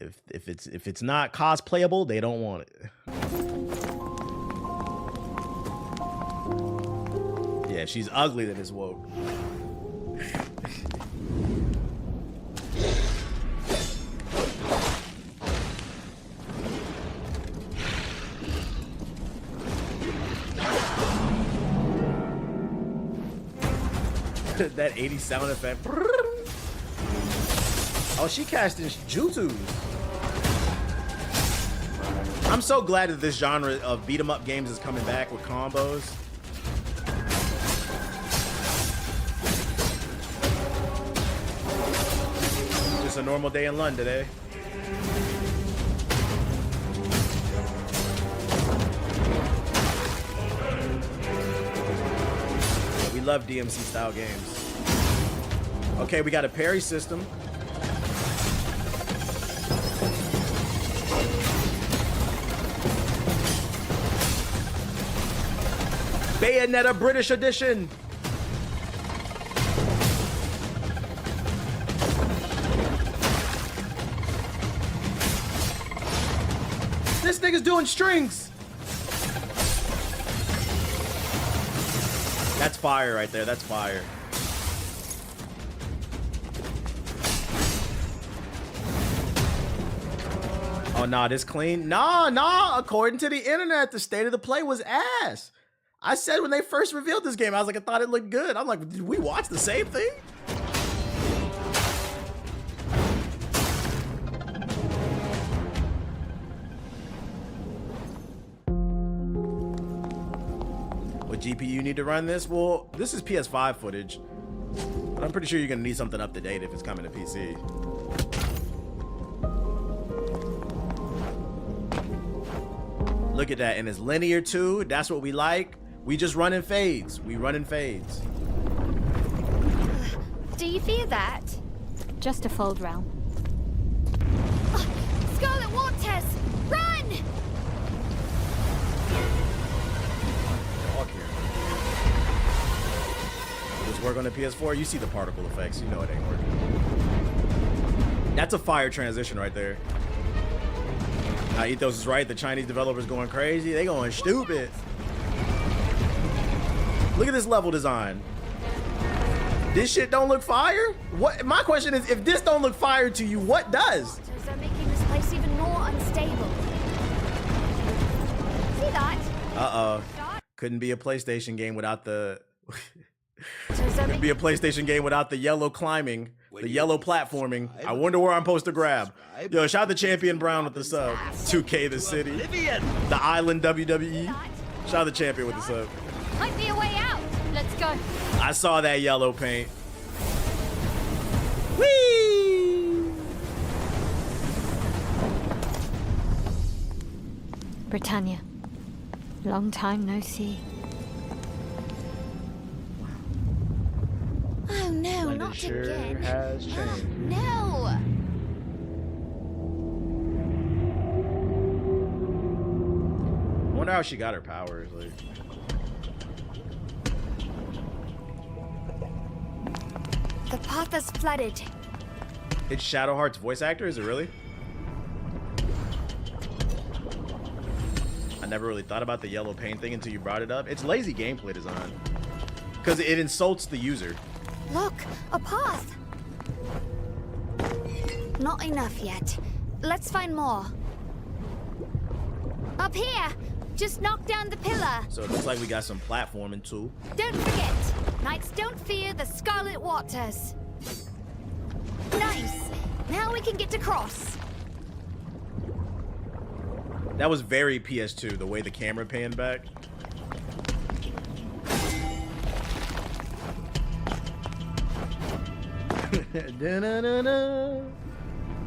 If it's not cosplayable, they don't want it. Yeah, if she's ugly, then it's woke. That 80 sound effect. Oh, she casting jutsus. I'm so glad that this genre of beat 'em up games is coming back with combos. Just a normal day in London, eh? love DMC style games. Okay, we got a parry system. Bayonetta British edition. This nigga's doing strings. That's fire right there. That's fire. Oh, nah, this clean. Nah. According to the internet, the state of the play was ass. I said when they first revealed this game, I was like, I thought it looked good. I'm like, did we watch the same thing? What GPU you need to run this? Well, this is PS5 footage, but I'm pretty sure you're gonna need something up to date if it's coming to PC. Look at that, and it's linear too. That's what we like. We just run in fades. We run in fades. Do you fear that? Just a fold realm. Scarlet Waters, run! Walk here. Will this work on the PS4? You see the particle effects. You know it ain't working. That's a fire transition right there. Now, Ethos is right. The Chinese developers going crazy. They going stupid. Look at this level design. This shit don't look fire? What? My question is, if this don't look fire to you, what does? They're making this place even more unstable. See that? Uh-oh. Couldn't be a PlayStation game without the... Couldn't be a PlayStation game without the yellow climbing, the yellow platforming. I wonder where I'm supposed to grab. Yo, shout out to Champion Brown with the sub. 2K the city. The Island WWE. Shout out to Champion with the sub. Might be a way out. Let's go. I saw that yellow paint. Whee! Britannia. Long time no see. Oh no, London not sure again. has changed. No! I wonder how she got her powers. Like, The path is flooded. it's Shadowheart's voice actor. Is it really? I never really thought about the yellow paint thing until you brought it up. It's lazy gameplay design because it insults the user. Look, a path. Not enough yet. Let's find more. Up here! Just knock down the pillar. So it looks like we got some platforming too. Don't forget, knights don't fear the Scarlet Waters. Nice. Now we can get across. That was very PS2, the way the camera panned back.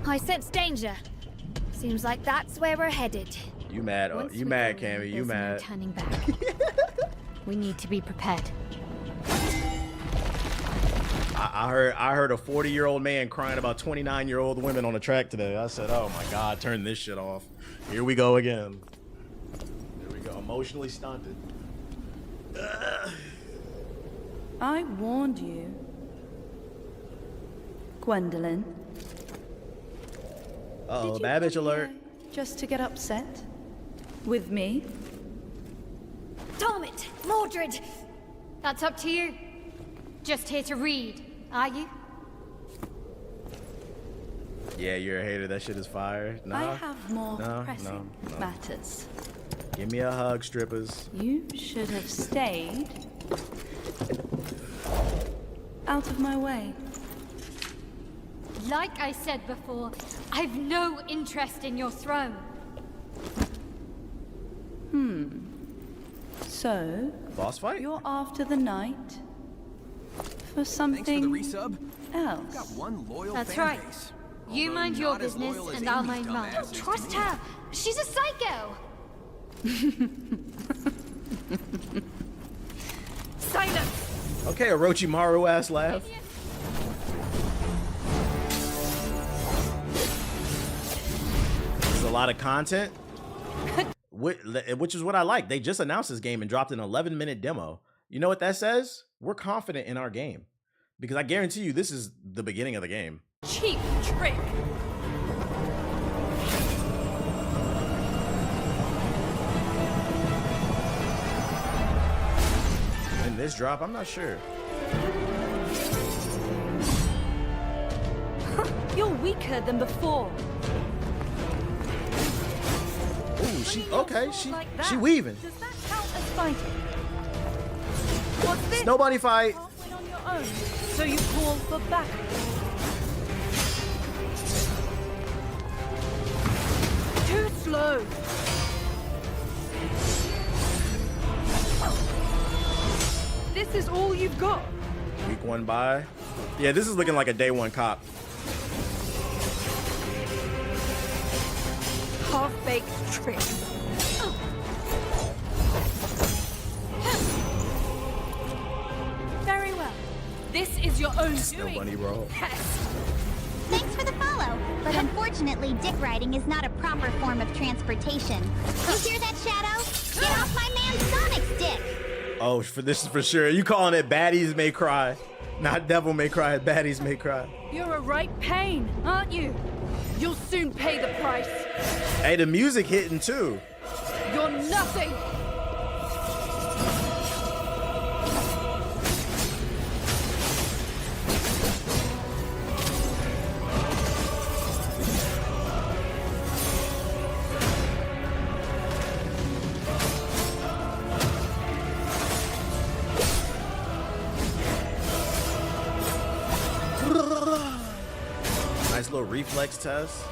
I sense danger. Seems like that's where we're headed. You mad? Oh, you mad, Cammy? You mad? Turning back. We need to be prepared. I heard a 40-year-old man crying about 29-year-old women on the track today. I said, "Oh my God, turn this shit off." Here we go again. Here we go. Emotionally stunted. I warned you. Gwendolyn. Uh-oh, bad bitch alert. Just to get upset? With me? Damn it, Mordred! That's up to you. Just here to read, are you? Yeah, you're a hater. That shit is fire. I Nah. have more no, pressing no. matters. Give me a hug, strippers. You should have stayed out of my way. Like I said before, I've no interest in your throne. So, Boss fight? you're after the night for something else. That's right. You mind your business and I'll mind mine. Don't trust her! She's a psycho! Silence! Okay, Orochimaru ass laugh. This is a lot of content, which is what I like. They just announced this game and dropped an 11-minute demo. You know what that says? We're confident in our game. Because I guarantee you this is the beginning of the game. Cheap trick. In this drop, I'm not sure. You're weaker than before. Ooh, she weaving. Does that count as fighting? What's this? Snow Bunny fight. Halfway on your own, so you call for backup. Too slow. This is all you've got. Week 1 bye. Yeah, this is looking like a day 1 cop. Half-baked trick. Very well. This is your own Snow Bunny roll. Thanks for the follow, but unfortunately, dick riding is not a proper form of transportation. You hear that, Shadow? Get off my man Sonic's dick! Oh, this is for sure. You calling it Baddies May Cry. Not Devil May Cry, Baddies May Cry. You're a right pain, aren't you? You'll soon pay the price. Hey, the music hitting too. You're nothing. Nice little reflex test.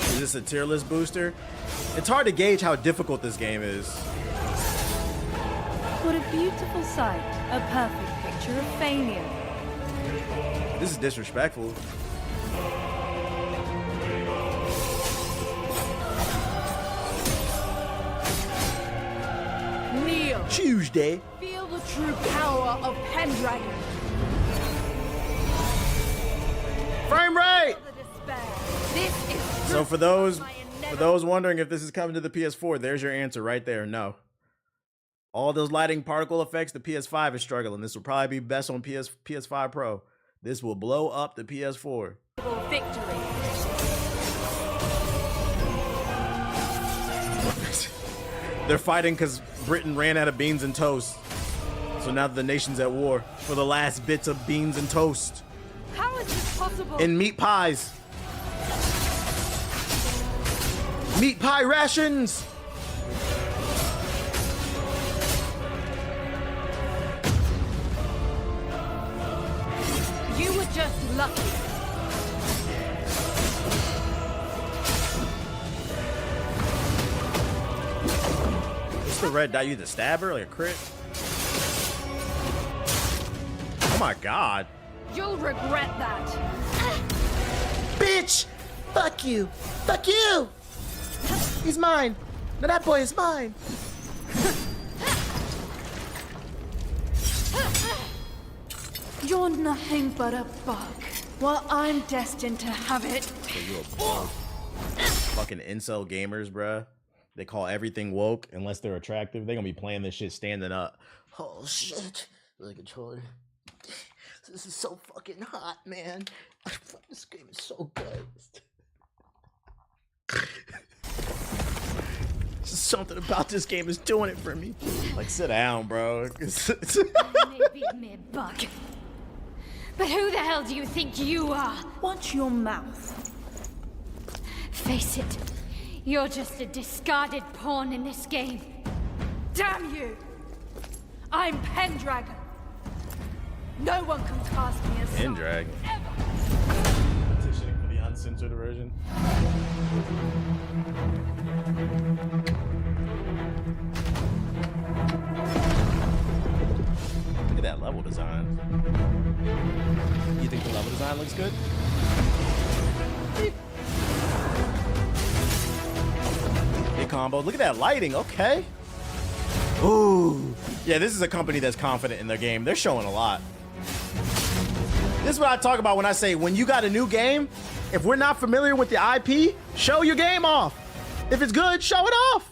Is this a tier list booster? It's hard to gauge how difficult this game is. What a beautiful sight. A perfect picture of failure. This is disrespectful. Kneel. Tuesday. Feel the true power of Pendragon. Frame rate. This is So for those wondering if this is coming to the PS4, there's your answer right there. No. All those lighting particle effects, the PS5 is struggling. This will probably be best on PS5 Pro. This will blow up the PS4. victory. They're fighting because Britain ran out of beans and toast. So now the nation's at war for the last bits of beans and toast. How is this possible? And meat pies. Meat pie rations. You were just lucky. What's the red dot? You the stabber, like a crit? Oh my god. You'll regret that. Bitch! Fuck you! Fuck you! He's mine! No, that boy is mine! You're nothing but a bug. Well, I'm destined to have it. So you a bug. Fucking incel gamers, bruh. They call everything woke unless they're attractive. They gonna be playing this shit standing up. Oh shit. The controller. This is so fucking hot, man. This game is so good. Something about this game is doing it for me. Like, sit down, bro. Maybe a mere bug. But who the hell do you think you are? Watch your mouth. Face it, you're just a discarded pawn in this game. Damn you! I'm Pendragon. No one can cast me as Pendragon. Petitioning for the uncensored version. Look at that level design. You think the level design looks good? Big combo. Look at that lighting. Okay. Yeah, this is a company that's confident in their game. They're showing a lot. This is what I talk about when I say, when you got a new game, if we're not familiar with the IP, show your game off. If it's good, show it off.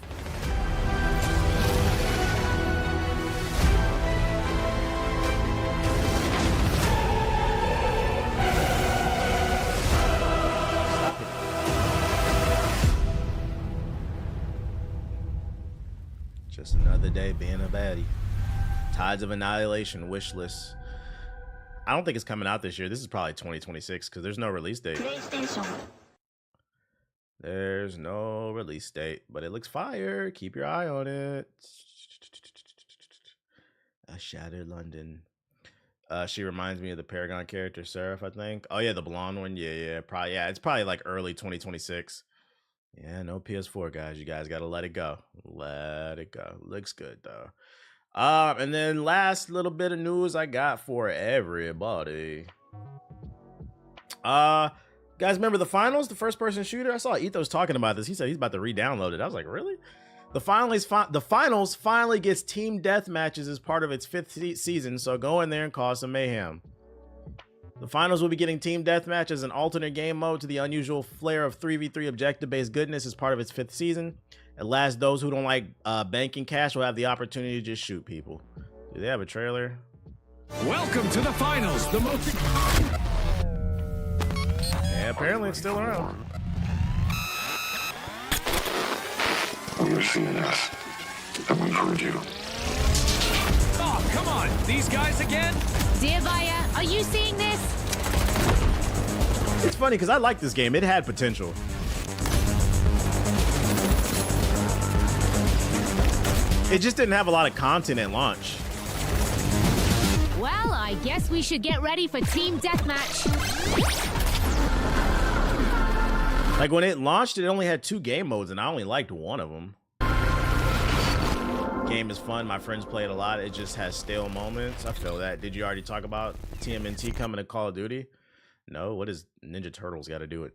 Just another day being a baddie. Tides of Annihilation wish list. I don't think it's coming out this year. This is probably 2026 because there's no release date. There's no release date, but it looks fire. Keep your eye on it. A Shattered London. She reminds me of the Paragon character, Seraph, I think. Oh yeah, the blonde one. Yeah, probably. Yeah, it's probably like early 2026. Yeah, no PS4, guys. You guys gotta let it go. Let it go. Looks good though. And then last little bit of news I got for everybody. Guys, remember the finals, the first-person shooter? I saw Ethos talking about this. He said he's about to re-download it. I was like, really? The finals finally gets team death matches as part of its 5th season, so go in there and cause some mayhem. The finals will be getting team deathmatch as an alternate game mode to the unusual flair of 3v3 objective-based goodness as part of its 5th season. At last, those who don't like banking cash will have the opportunity to just shoot people. Do they have a trailer? Welcome to the finals. The most. Yeah, apparently it's still around. I'm missing enough. I won't hurt you. Oh, come on. These guys again? Dear Vaya, are you seeing this? It's funny because I like this game. It had potential. It just didn't have a lot of content at launch. Well, I guess we should get ready for Team Deathmatch. Like when it launched, it only had 2 game modes and I only liked one of them. Game is fun. My friends play it a lot. It just has stale moments. I feel that. Did you already talk about TMNT coming to Call of Duty? No. What does Ninja Turtles got to do with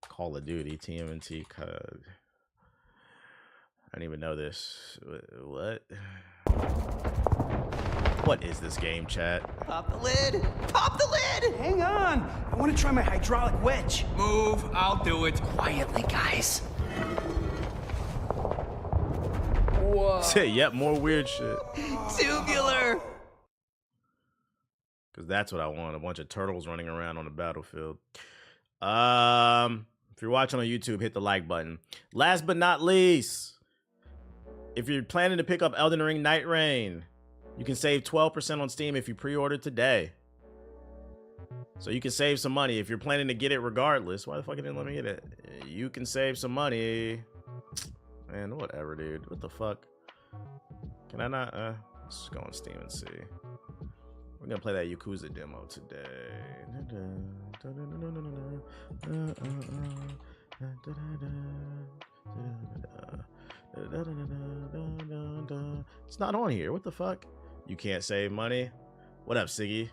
Call of Duty? TMNT code. I don't even know this. What? What is this game, chat? Pop the lid! Pop the lid! Hang on! I want to try my hydraulic wedge. Move. I'll do it. Quietly, guys. Whoa. Yep, more weird shit. Tubular! Because that's what I want. A bunch of turtles running around on the battlefield. If you're watching on YouTube, hit the like button. Last but not least, if you're planning to pick up Elden Ring Night Rain, you can save 12% on Steam if you pre-order today. So you can save some money if you're planning to get it regardless. Why the fuck didn't let me get it? You can save some money. Man, whatever, dude. What the fuck? Can I not? Let's go on Steam and see. We're gonna play that Yakuza demo today. It's not on here. What the fuck? You can't save money. What up, Siggy?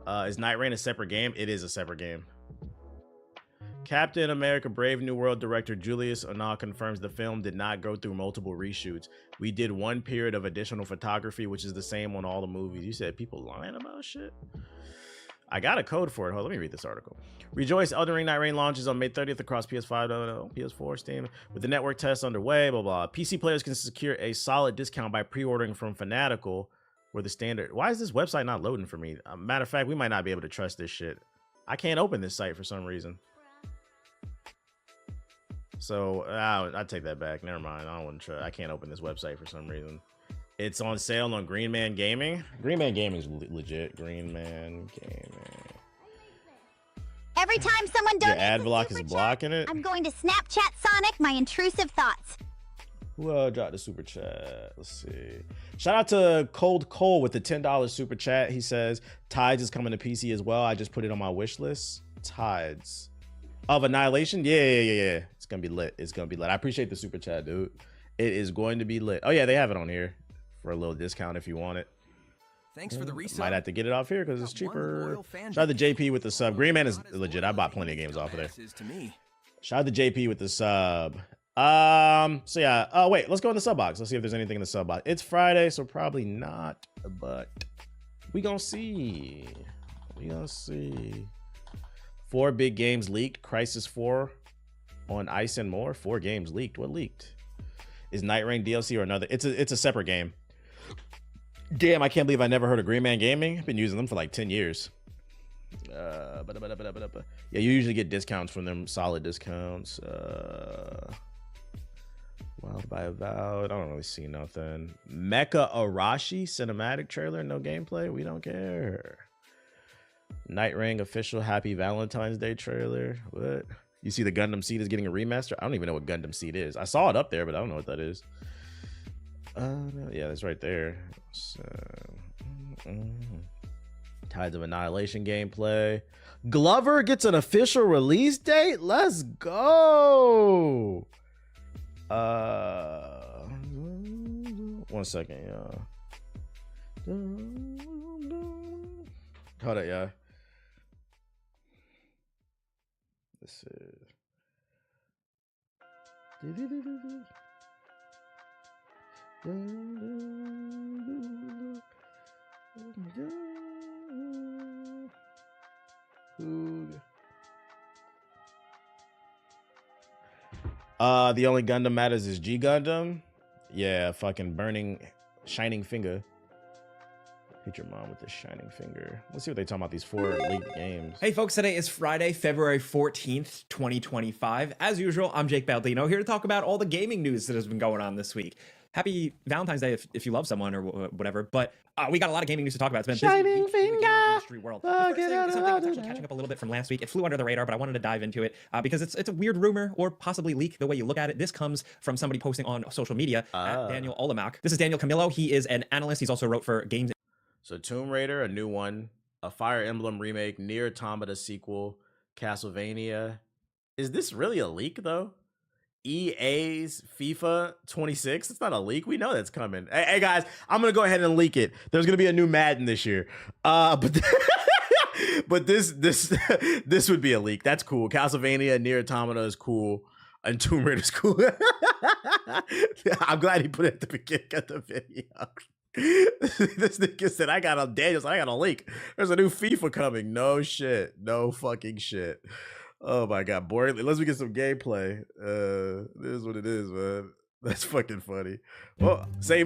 Is Night Rain a separate game? It is a separate game. Captain America Brave New World director Julius Onah confirms the film did not go through multiple reshoots. We did one period of additional photography, which is the same on all the movies. You said people lying about shit? I got a code for it. Hold on, let me read this article. Rejoice, Elden Ring Night Rain launches on May 30th across PS5, PS4, Steam. With the network test underway, blah, blah. PC players can secure a solid discount by pre-ordering from Fanatical, where the standard... Why is this website not loading for me? Matter of fact, we might not be able to trust this shit. I can't open this site for some reason. So, I take that back. Never mind. I don't want to try. I can't open this website for some reason. It's on sale on Green Man Gaming. Green Man Gaming is legit. Green Man Gaming. Every time someone donates Your ad block is blocking it. I'm going to Snapchat Sonic my intrusive thoughts. Who dropped the super chat? Let's see. Shout out to Cold Cole with the $10 super chat. He says Tides is coming to PC as well. I just put it on my wish list. Tides of Annihilation. Yeah. It's gonna be lit. It's gonna be lit. I appreciate the super chat, dude. It is going to be lit. Oh yeah, they have it on here for a little discount if you want it. Thanks for the resub. Might have to get it off here because it's cheaper. Shout out to JP with the sub. Green Man is legit. I bought plenty of games off of there. Shout out to JP with the sub. So yeah. Oh wait, let's go in the sub box. Let's see if there's anything in the sub box. It's Friday, so probably not, but we gonna see. We gonna see. 4 big games leaked. Crisis 4 on Ice and More. 4 games leaked. What leaked? Is Night Rain DLC or another? It's a separate game. Damn, I can't believe I never heard of Green Man Gaming. I've been using them for like 10 years. Yeah, you usually get discounts from them, solid discounts. Wild by Avowed. I don't really see nothing. Mecha Arashi cinematic trailer, no gameplay. We don't care. Night Ring official Happy Valentine's Day trailer. What? You see the Gundam Seed is getting a remaster? I don't even know what Gundam Seed is. I saw it up there, but I don't know what that is. Yeah, that's right there. So, Tides of Annihilation gameplay. Glover gets an official release date? Let's go! 1 second, y'all. Hold up, y'all. This is... The only Gundam matters is G Gundam. Yeah, fucking burning shining finger. Hit your mom with the shining finger. Let's see what they talking about these 4 leaked games. Hey folks, today is Friday, February 14th, 2025. As usual, I'm Jake Baldino, here to talk about all the gaming news that has been going on this week. Happy Valentine's Day if you love someone or whatever, but we got a lot of gaming news to talk about. It's been a busy week in the gaming industry world. The first thing is something that's actually catching up a little bit from last week. It flew under the radar, but I wanted to dive into it because it's a weird rumor or possibly leak the way you look at it. This comes from somebody posting on social media, at Daniel Olamak. This is Daniel Camillo. He is an analyst. He's also wrote for Games. So Tomb Raider, a new one, a Fire Emblem remake, Nier Automata sequel, Castlevania. Is this really a leak though? EA's FIFA 26. It's not a leak. We know that's coming. Hey guys, I'm gonna go ahead and leak it. There's gonna be a new Madden this year. But this would be a leak. That's cool. Castlevania, Nier Automata is cool, and Tomb Raider is cool. I'm glad he put it at the beginning of the video. This nigga said, I got a leak. There's a new FIFA coming. No shit. No fucking shit. Oh my god, boring. Let's get some gameplay. This is what it is, man. That's fucking funny. Well, same.